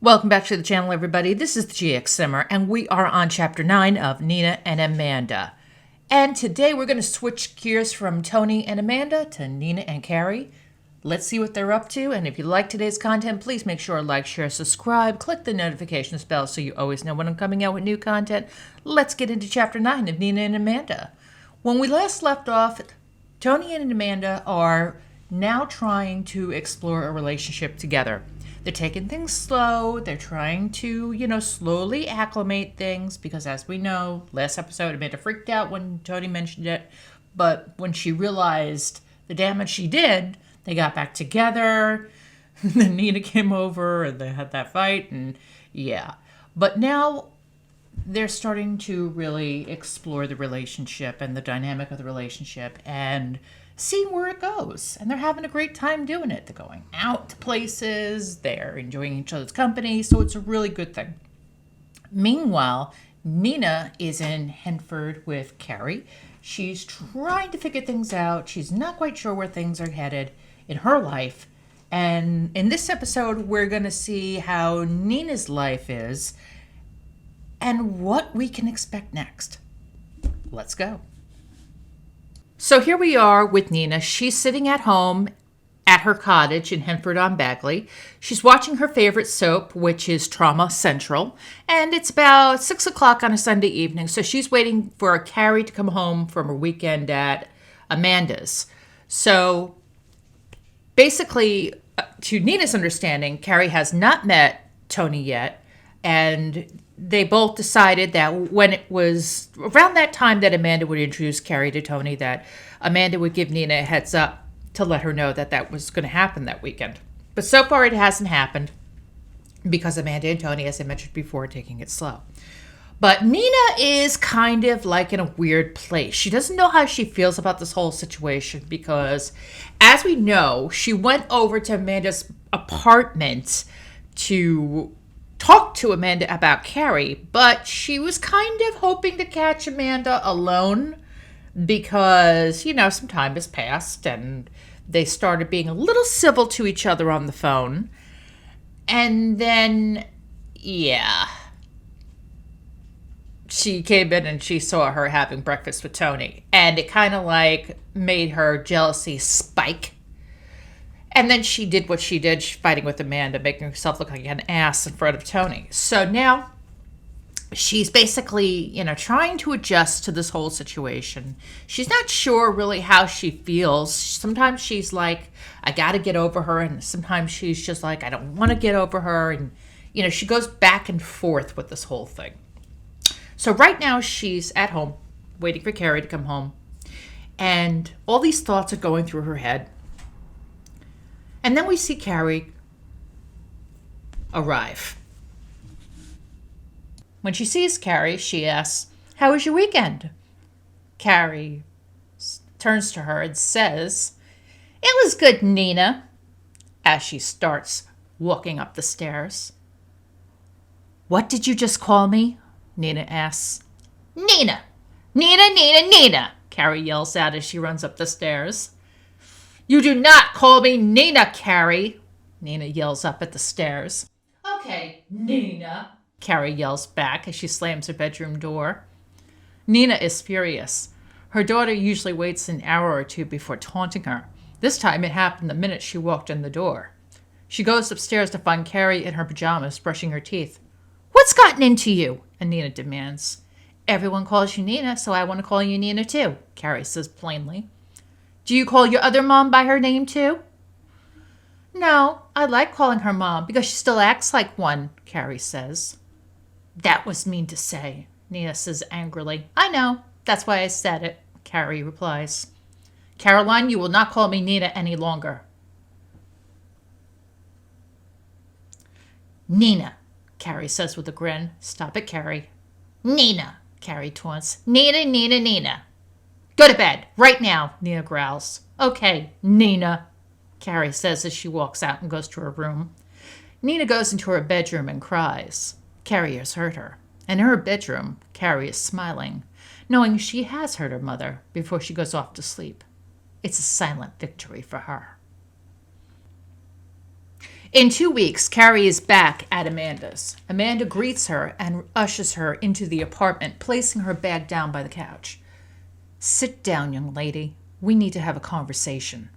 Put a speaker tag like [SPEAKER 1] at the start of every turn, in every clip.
[SPEAKER 1] Welcome back to the channel, everybody. This is the GXSimmer, and we are on Chapter 9 of Nina and Amanda. And today we're going to switch gears from Tony and Amanda to Nina and Carrie. Let's see what they're up to, and if you like today's content, please make sure to like, share, subscribe, click the notifications bell so you always know when I'm coming out with new content. Let's get into Chapter 9 of Nina and Amanda. When we last left off, Tony and Amanda are now trying to explore a relationship together. They're taking things slow. They're trying to, slowly acclimate things because, as we know, last episode Amanda freaked out when Tony mentioned it. But when she realized the damage she did, they got back together. Then Nina came over and they had that fight. And yeah. But now they're starting to really explore the relationship and the dynamic of the relationship and seeing where it goes. And they're having a great time doing it. They're going out to places. They're enjoying each other's company. So it's a really good thing. Meanwhile, Nina is in Henford with Carrie. She's trying to figure things out. She's not quite sure where things are headed in her life. And in this episode, we're going to see how Nina's life is and what we can expect next. Let's go. So here we are with Nina. She's sitting at home at her cottage in Henford-on-Bagley. She's watching her favorite soap, which is Trauma Central. And it's about 6 o'clock on a Sunday evening. So she's waiting for Carrie to come home from her weekend at Amanda's. So basically, to Nina's understanding, Carrie has not met Tony yet. And they both decided that when it was around that time that Amanda would introduce Carrie to Tony, that Amanda would give Nina a heads up to let her know that that was going to happen that weekend. But so far it hasn't happened because Amanda and Tony, as I mentioned before, are taking it slow. But Nina is kind of like in a weird place. She doesn't know how she feels about this whole situation because, as we know, she went over to Amanda's apartment to talk to Amanda about Carrie, but she was kind of hoping to catch Amanda alone because, some time has passed and they started being a little civil to each other on the phone. And then, she came in and she saw her having breakfast with Tony, and it kind of like made her jealousy spike. And then she did what she did, fighting with Amanda, making herself look like an ass in front of Tony. So now she's basically, trying to adjust to this whole situation. She's not sure really how she feels. Sometimes she's like, I got to get over her. And sometimes she's just like, I don't want to get over her. And, she goes back and forth with this whole thing. So right now she's at home waiting for Carrie to come home. And all these thoughts are going through her head. And then we see Carrie arrive. When she sees Carrie, she asks, "How was your weekend?" Carrie turns to her and says, "It was good, Nina," as she starts walking up the stairs. "What did you just call me?" Nina asks. "Nina! Nina, Nina, Nina!" Carrie yells out as she runs up the stairs. "You do not call me Nina, Carrie," Nina yells up at the stairs. "Okay, Nina," Carrie yells back as she slams her bedroom door. Nina is furious. Her daughter usually waits an hour or two before taunting her. This time it happened the minute she walked in the door. She goes upstairs to find Carrie in her pajamas, brushing her teeth. "What's gotten into you?" Nina demands. "Everyone calls you Nina, so I want to call you Nina too," Carrie says plainly. "Do you call your other mom by her name too?" "No, I like calling her mom because she still acts like one," Carrie says. "That was mean to say," Nina says angrily. "I know. That's why I said it," Carrie replies. "Caroline, you will not call me Nina any longer." "Nina," Carrie says with a grin. "Stop it, Carrie." "Nina," Carrie taunts. "Nina, Nina, Nina." "Go to bed, right now," Nina growls. "Okay, Nina," Carrie says as she walks out and goes to her room. Nina goes into her bedroom and cries. Carrie has hurt her. And in her bedroom, Carrie is smiling, knowing she has hurt her mother before she goes off to sleep. It's a silent victory for her. In 2 weeks, Carrie is back at Amanda's. Amanda greets her and ushers her into the apartment, placing her bag down by the couch. Sit down, young lady. We need to have a conversation.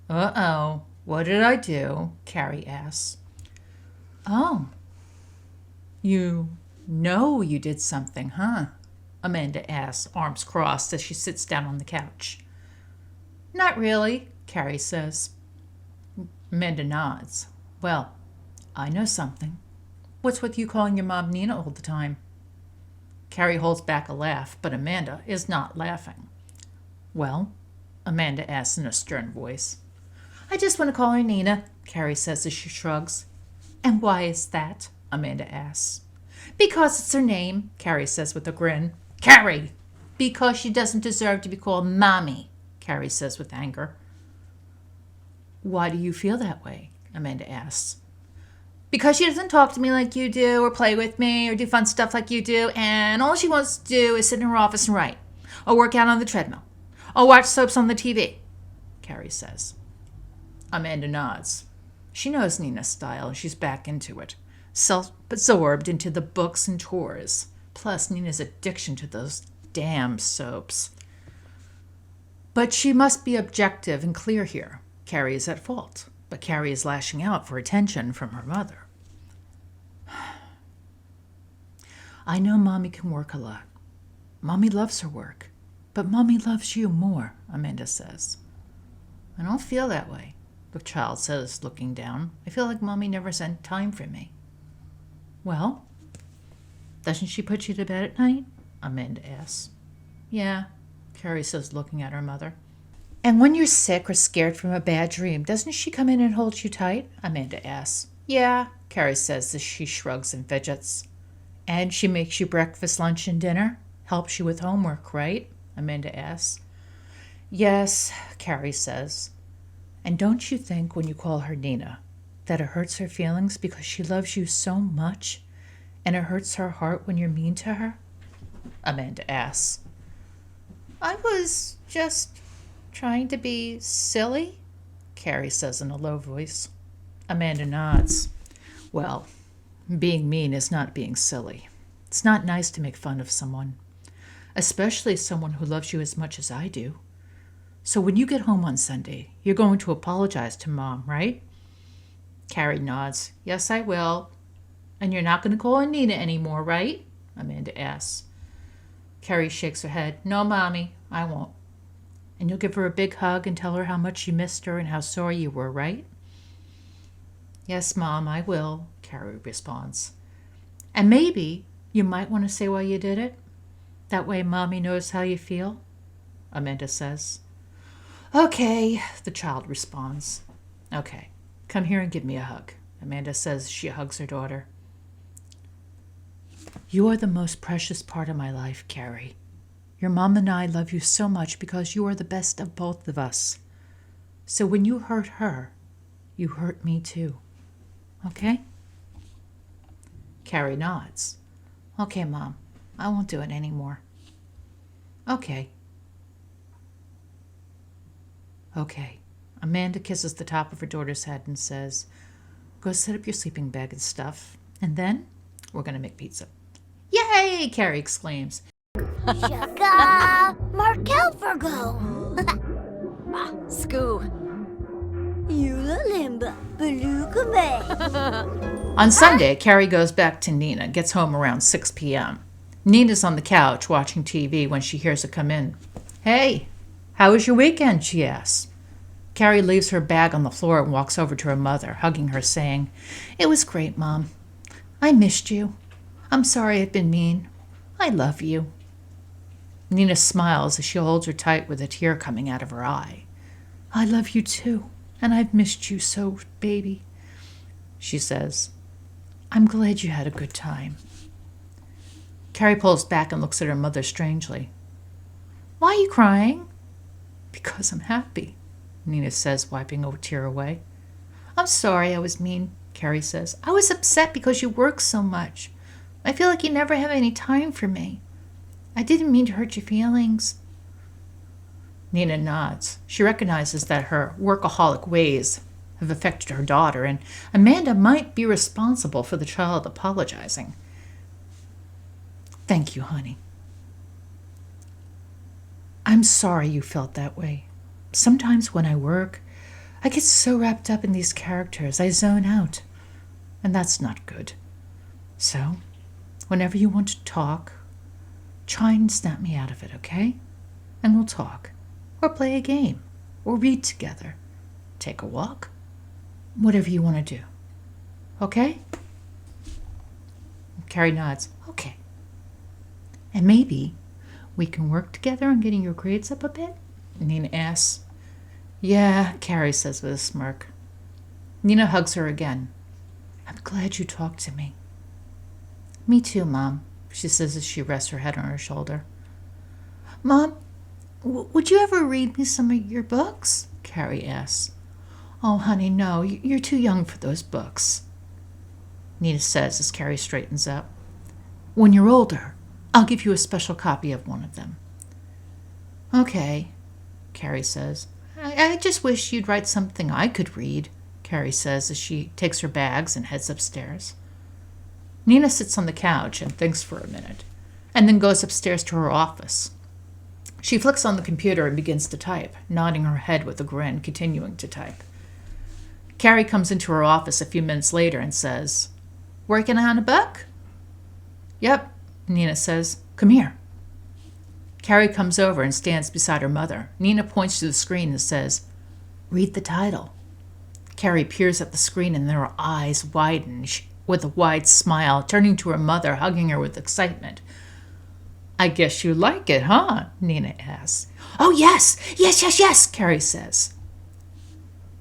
[SPEAKER 1] Uh-oh. What did I do? Carrie asks. Oh. You know you did something, huh? Amanda asks, arms crossed, as she sits down on the couch. Not really, Carrie says. Amanda nods. Well, I know something. What's with you calling your mom Nina all the time? Carrie holds back a laugh, but Amanda is not laughing. Well, Amanda asks in a stern voice. I just want to call her Nina, Carrie says as she shrugs. And why is that? Amanda asks. Because it's her name, Carrie says with a grin. Carrie! Because she doesn't deserve to be called Mommy, Carrie says with anger. Why do you feel that way? Amanda asks. Because she doesn't talk to me like you do, or play with me, or do fun stuff like you do, and all she wants to do is sit in her office and write, or work out on the treadmill, or watch soaps on the TV, Carrie says. Amanda nods. She knows Nina's style, and she's back into it, self-absorbed into the books and chores, plus Nina's addiction to those damn soaps. But she must be objective and clear here. Carrie is at fault, but Carrie is lashing out for attention from her mother. I know Mommy can work a lot. Mommy loves her work, but Mommy loves you more, Amanda says. I don't feel that way, the child says, looking down. I feel like Mommy never sent time for me. Well, doesn't she put you to bed at night? Amanda asks. Yeah, Carrie says, looking at her mother. And when you're sick or scared from a bad dream, doesn't she come in and hold you tight? Amanda asks. Yeah, Carrie says as she shrugs and fidgets. And she makes you breakfast, lunch, and dinner? Helps you with homework, right? Amanda asks. Yes, Carrie says. And don't you think when you call her Nina that it hurts her feelings because she loves you so much, and it hurts her heart when you're mean to her? Amanda asks. I was just trying to be silly, Carrie says in a low voice. Amanda nods. Well, being mean is not being silly. It's not nice to make fun of someone, especially someone who loves you as much as I do. So when you get home on Sunday, you're going to apologize to Mom, right? Carrie nods. Yes, I will. And you're not going to call her Nina anymore, right? Amanda asks. Carrie shakes her head. No, Mommy, I won't. And you'll give her a big hug and tell her how much you missed her and how sorry you were, right? Yes, Mom, I will, Carrie responds. And maybe you might want to say why you did it. That way Mommy knows how you feel, Amanda says. Okay, the child responds. Okay, come here and give me a hug, Amanda says. She hugs her daughter. You are the most precious part of my life, Carrie. Your mom and I love you so much because you are the best of both of us. So when you hurt her, you hurt me too. Okay? Carrie nods. Okay, Mom. I won't do it anymore. Okay. Okay. Amanda kisses the top of her daughter's head and says, go set up your sleeping bag and stuff, and then we're going to make pizza. Yay! Carrie exclaims.
[SPEAKER 2] Shaka Markel Virgo. Skoo. Eula Limba Beluga Bay.
[SPEAKER 1] On Sunday, Carrie goes back to Nina, gets home around 6 p.m. Nina's on the couch watching TV when she hears her come in. Hey, how was your weekend? She asks. Carrie leaves her bag on the floor and walks over to her mother, hugging her, saying, It was great, Mom. I missed you. I'm sorry I've been mean. I love you. Nina smiles as she holds her tight with a tear coming out of her eye. I love you too, and I've missed you so, baby, she says. I'm glad you had a good time. Carrie pulls back and looks at her mother strangely. Why are you crying? Because I'm happy, Nina says, wiping a tear away. I'm sorry I was mean, Carrie says. I was upset because you work so much. I feel like you never have any time for me. I didn't mean to hurt your feelings. Nina nods. She recognizes that her workaholic ways have affected her daughter, and Amanda might be responsible for the child apologizing. Thank you, honey. I'm sorry you felt that way. Sometimes when I work, I get so wrapped up in these characters, I zone out. And that's not good. So, whenever you want to talk, try and snap me out of it, okay? And we'll talk. Or play a game. Or read together. Take a walk. Whatever you want to do. Okay? Carrie nods. Okay. And maybe we can work together on getting your grades up a bit? Nina asks. Yeah, Carrie says with a smirk. Nina hugs her again. I'm glad you talked to me. Me too, Mom, she says as she rests her head on her shoulder. Mom, would you ever read me some of your books? Carrie asks. Oh, honey, no, you're too young for those books, Nina says as Carrie straightens up. When you're older, I'll give you a special copy of one of them. Okay, Carrie says. I just wish you'd write something I could read, Carrie says as she takes her bags and heads upstairs. Nina sits on the couch and thinks for a minute, and then goes upstairs to her office. She flicks on the computer and begins to type, nodding her head with a grin, continuing to type. Carrie comes into her office a few minutes later and says, Working on a book? Yep, Nina says. Come here. Carrie comes over and stands beside her mother. Nina points to the screen and says, Read the title. Carrie peers at the screen and her eyes widen with a wide smile, turning to her mother, hugging her with excitement. I guess you like it, huh? Nina asks. Oh, yes, Carrie says.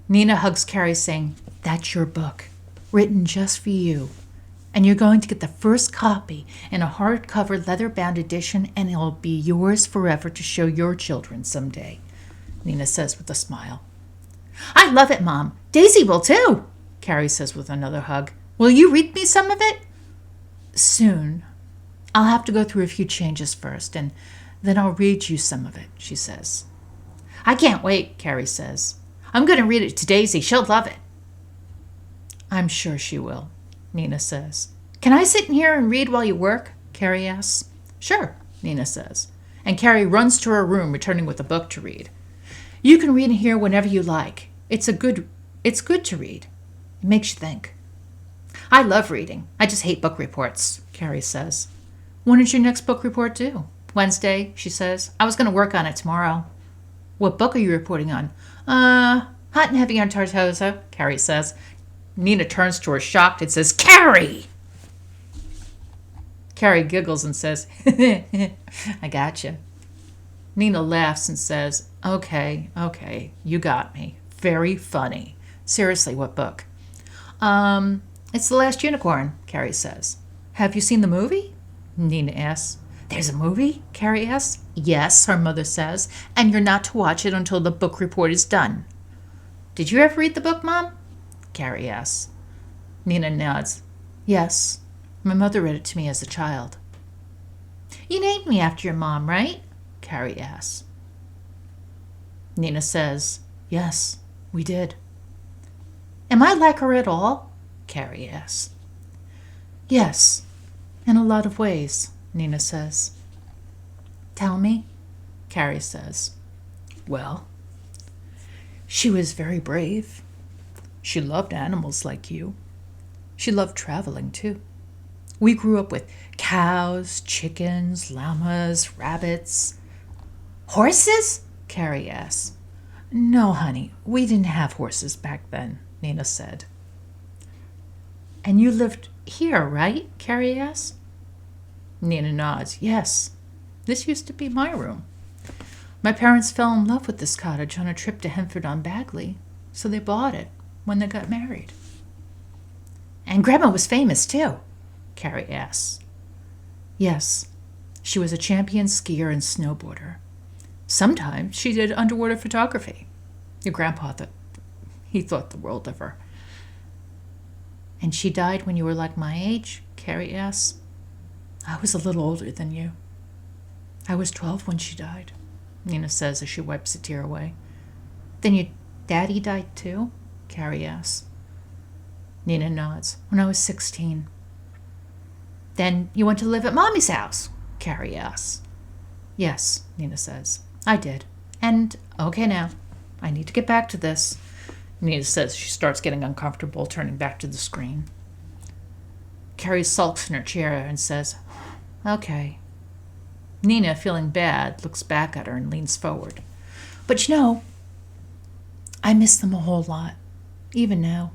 [SPEAKER 1] Nina hugs Carrie, saying, That's your book, written just for you. And you're going to get the first copy in a hardcover leather-bound edition, and it'll be yours forever to show your children someday, Nina says with a smile. I love it, Mom. Daisy will too, Carrie says with another hug. Will you read me some of it? Soon. I'll have to go through a few changes first, and then I'll read you some of it, she says. I can't wait, Carrie says. I'm going to read it to Daisy. She'll love it. I'm sure she will, Nina says. Can I sit in here and read while you work? Carrie asks. Sure, Nina says. And Carrie runs to her room, returning with a book to read. You can read in here whenever you like. It's good to read. It makes you think. I love reading. I just hate book reports, Carrie says. When is your next book report due? Wednesday, she says. I was going to work on it tomorrow. What book are you reporting on? Hot and Heavy on Tartosa, Carrie says. Nina turns to her shocked and says, Carrie! Carrie giggles and says, I gotcha. Nina laughs and says, Okay, you got me. Very funny. Seriously, what book? It's The Last Unicorn, Carrie says. Have you seen the movie? Nina asks. There's a movie? Carrie asks. Yes, her mother says, and you're not to watch it until the book report is done. Did you ever read the book, Mom? Carrie asks. Nina nods. Yes, my mother read it to me as a child. You named me after your mom, right? Carrie asks. Nina says, Yes, we did. Am I like her at all? Carrie asks. Yes, in a lot of ways, Nina says. Tell me, Carrie says. Well, she was very brave. She loved animals like you. She loved traveling, too. We grew up with cows, chickens, llamas, rabbits. Horses? Carrie asks. No, honey, we didn't have horses back then, Nina said. And you lived here, right? Carrie asks. Nina nods. Yes, this used to be my room. My parents fell in love with this cottage on a trip to Henford-on-Bagley, so they bought it when they got married. And Grandma was famous, too, Carrie asks. Yes, she was a champion skier and snowboarder. Sometimes she did underwater photography. Your grandpa thought the world of her. And she died when you were like my age? Carrie asks. I was a little older than you. I was 12 when she died, Nina says as she wipes a tear away. Then your daddy died too? Carrie asks. Nina nods. When I was 16. Then you went to live at Mommy's house? Carrie asks. Yes, Nina says. I did. And okay now, I need to get back to this. Nina says she starts getting uncomfortable, turning back to the screen. Carrie sulks in her chair and says, okay. Nina, feeling bad, looks back at her and leans forward. But you know, I miss them a whole lot, even now.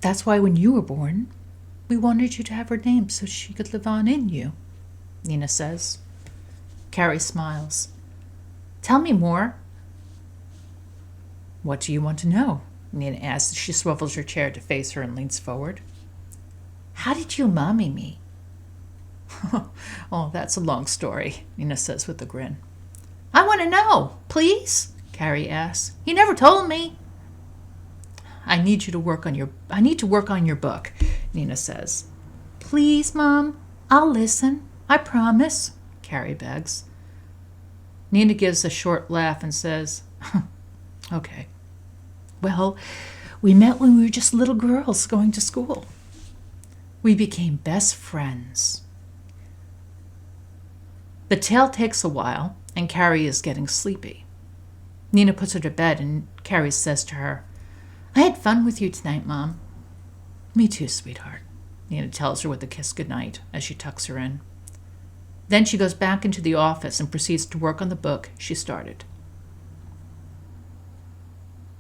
[SPEAKER 1] That's why when you were born, we wanted you to have her name so she could live on in you, Nina says. Carrie smiles. Tell me more. What do you want to know? Nina asks as she swivels her chair to face her and leans forward. How did you mommy me? Oh, that's a long story, Nina says with a grin. I want to know, please, Carrie asks. You never told me. I need to work on your book, Nina says. Please, Mom, I'll listen. I promise, Carrie begs. Nina gives a short laugh and says, okay. Well, we met when we were just little girls going to school. We became best friends. The tale takes a while, and Carrie is getting sleepy. Nina puts her to bed, and Carrie says to her, I had fun with you tonight, Mom. Me too, sweetheart, Nina tells her with a kiss goodnight as she tucks her in. Then she goes back into the office and proceeds to work on the book she started.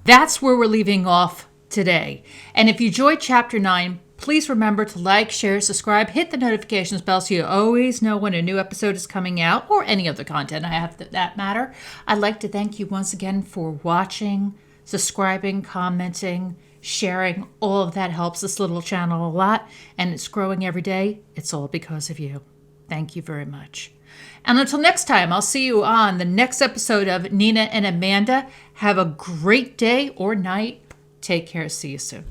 [SPEAKER 1] That's where we're leaving off today. And if you enjoyed Chapter 9, please remember to like, share, subscribe, hit the notifications bell so you always know when a new episode is coming out or any other content I have that matter. I'd like to thank you once again for watching, subscribing, commenting, sharing. All of that helps this little channel a lot, and it's growing every day. It's all because of you. Thank you very much. And until next time, I'll see you on the next episode of Nina and Amanda. Have a great day or night. Take care. See you soon.